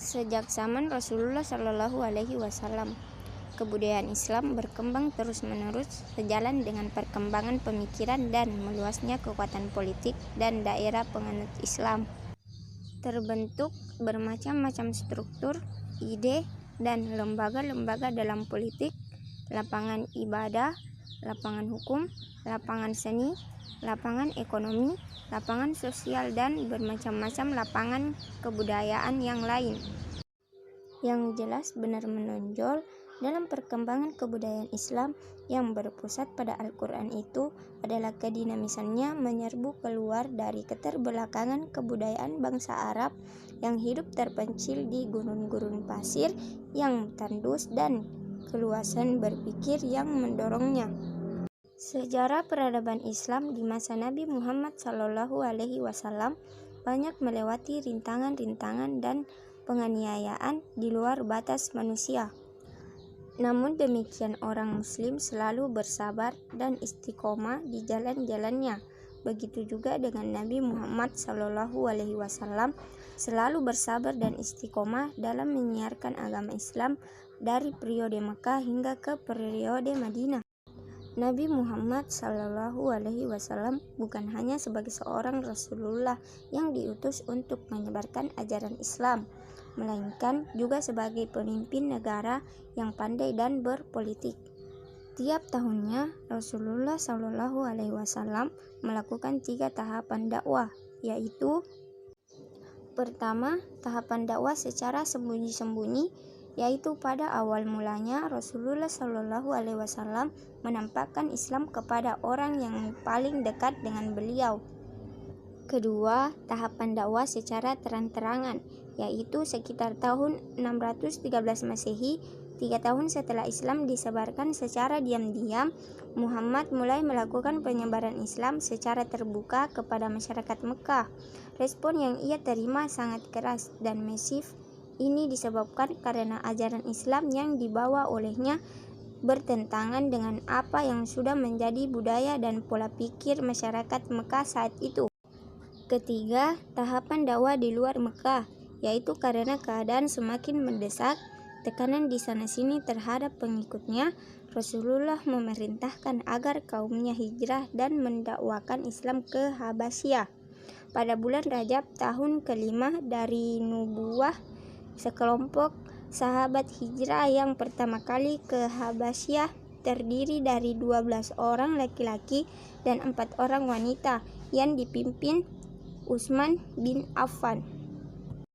Sejak zaman Rasulullah Shallallahu Alaihi Wasallam, kebudayaan Islam berkembang terus-menerus sejalan dengan perkembangan pemikiran dan meluasnya kekuatan politik dan daerah penganut Islam. Terbentuk bermacam-macam struktur, ide, dan lembaga-lembaga dalam politik, lapangan ibadah, lapangan hukum, lapangan seni, lapangan ekonomi, lapangan sosial, dan bermacam-macam lapangan kebudayaan yang lain. Yang jelas benar menonjol dalam perkembangan kebudayaan Islam yang berpusat pada Al-Quran itu adalah kedinamisannya menyerbu keluar dari keterbelakangan kebudayaan bangsa Arab yang hidup terpencil di gurun-gurun pasir yang tandus dan keluasan berpikir yang mendorongnya. Sejarah peradaban Islam di masa Nabi Muhammad SAW banyak melewati rintangan-rintangan dan penganiayaan di luar batas manusia. Namun demikian orang Muslim selalu bersabar dan istiqomah di jalan-jalannya. Begitu juga dengan Nabi Muhammad SAW selalu bersabar dan istiqomah dalam menyiarkan agama Islam dari periode Mekah hingga ke periode Madinah. Nabi Muhammad SAW bukan hanya sebagai seorang Rasulullah yang diutus untuk menyebarkan ajaran Islam, melainkan juga sebagai pemimpin negara yang pandai dan berpolitik. Tiap tahunnya Rasulullah SAW melakukan 3 tahapan dakwah, yaitu: pertama, tahapan dakwah secara sembunyi-sembunyi, yaitu pada awal mulanya Rasulullah SAW menampakkan Islam kepada orang yang paling dekat dengan beliau. Kedua, tahapan dakwah secara terang-terangan, yaitu sekitar tahun 613 Masehi, 3 tahun setelah Islam disebarkan secara diam-diam, Muhammad mulai melakukan penyebaran Islam secara terbuka kepada masyarakat Mekah. Respon yang ia terima sangat keras dan masif. Ini disebabkan karena ajaran Islam yang dibawa olehnya bertentangan dengan apa yang sudah menjadi budaya dan pola pikir masyarakat Mekah saat itu. Ketiga, tahapan dakwah di luar Mekah, yaitu karena keadaan semakin mendesak, tekanan di sana-sini terhadap pengikutnya, Rasulullah memerintahkan agar kaumnya hijrah dan mendakwakan Islam ke Habasyah. Pada bulan Rajab tahun kelima dari nubuwah, sekelompok sahabat hijrah yang pertama kali ke Habasyah terdiri dari 12 orang laki-laki dan 4 orang wanita yang dipimpin Utsman bin Affan.